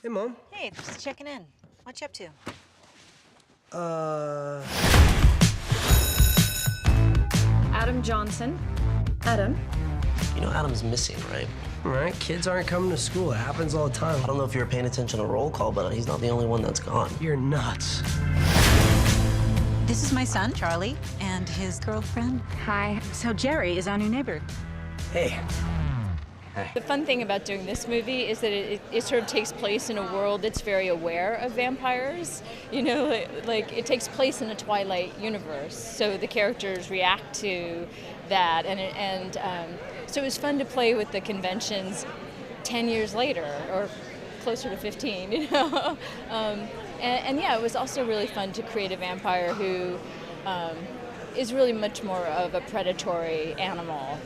Hey, Mom. Hey, just checking in. What you up to? Adam Johnson. Adam? You know Adam's missing, right? All right, kids aren't coming to school. It happens all the time. I don't know if you were paying attention to roll call, but he's not the only one that's gone. You're nuts. This is my son, Charlie, and his girlfriend. Hi. So Jerry is our new neighbor. Hey. The fun thing about doing this movie is that it sort of takes place in a world that's very aware of vampires. You know, like it takes place in a Twilight universe, so the characters react to that, and so it was fun to play with the conventions 10 years later, or closer to 15, you know. And yeah, it was also really fun to create a vampire who is really much more of a predatory animal.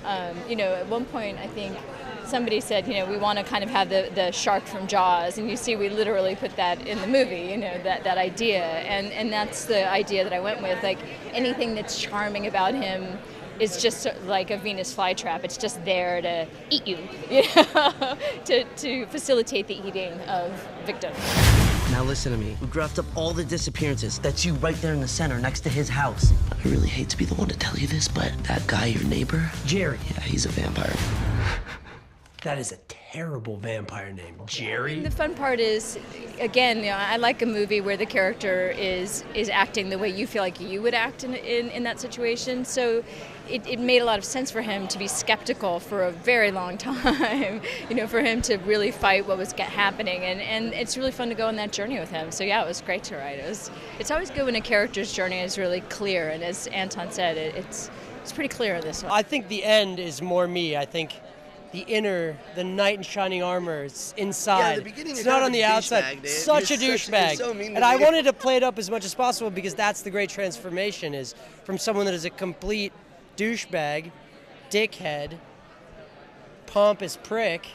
You know, at one point, I think somebody said, you know, we want to kind of have the shark from Jaws, and you see we literally put that in the movie, you know, that idea, and that's the idea that I went with. Like, anything that's charming about him is just like a Venus flytrap. It's just there to eat you, you know, to facilitate the eating of victims. Now listen to me. We graphed up all the disappearances. That's you right there in the center next to his house. I really hate to be the one to tell you this, but that guy, your neighbor? Jerry. Yeah, he's a vampire. That is a terrible vampire name, Jerry. The fun part is, again, you know, I like a movie where the character is acting the way you feel like you would act in that situation. So it made a lot of sense for him to be skeptical for a very long time, you know, for him to really fight what was happening. And it's really fun to go on that journey with him. So yeah, it was great to write. It's always good when a character's journey is really clear. And as Anton said, it's pretty clear in this one. I think the end is more me. I think the inner, the knight in shining armor, it's inside. Yeah, the beginning it's you're not kind on of the a outside. douchebag, Dave. Such a You're douchebag. so mean to And I me. wanted to play it up as much as possible because that's the great transformation, is from someone that is a complete douchebag, dickhead, pompous prick,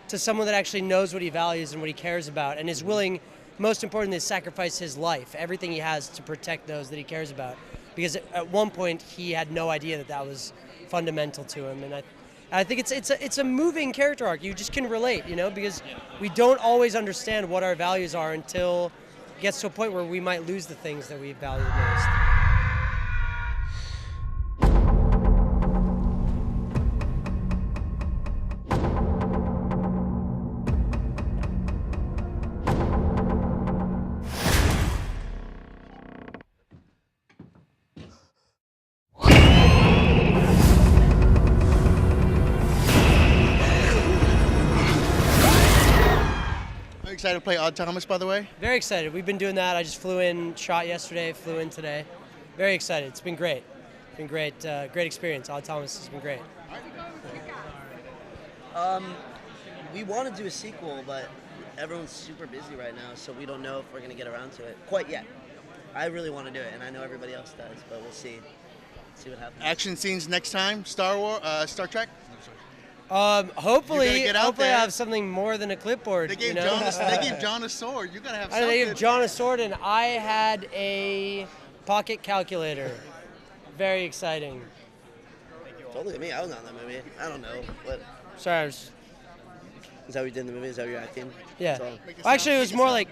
to someone that actually knows what he values and what he cares about and is willing, most importantly, to sacrifice his life, everything he has, to protect those that he cares about. Because at one point he had no idea that was fundamental to him, and I think it's a moving character arc. You just can relate, you know, because we don't always understand what our values are until it gets to a point where we might lose the things that we value most. Are you excited to play Odd Thomas, by the way? Very excited. We've been doing that. I just flew in, shot yesterday, flew in today. Very excited. It's been great. It's been great. Great experience. Odd Thomas has been great. We want to do a sequel, but everyone's super busy right now, so we don't know if we're going to get around to it quite yet. I really want to do it, and I know everybody else does, but we'll see. See what happens. Action scenes next time? Star Trek? Hopefully, You gotta get out hopefully I there. have something more than a clipboard. They gave you know? John a sword. You gotta have I something. gave John a sword, and I had a pocket calculator. Very exciting. Don't look at me. I was not in that movie. I don't know. What? Sorry, I was, Is that what you did in the movie? Is that what you're acting? yeah. That's all. Actually, it was more like.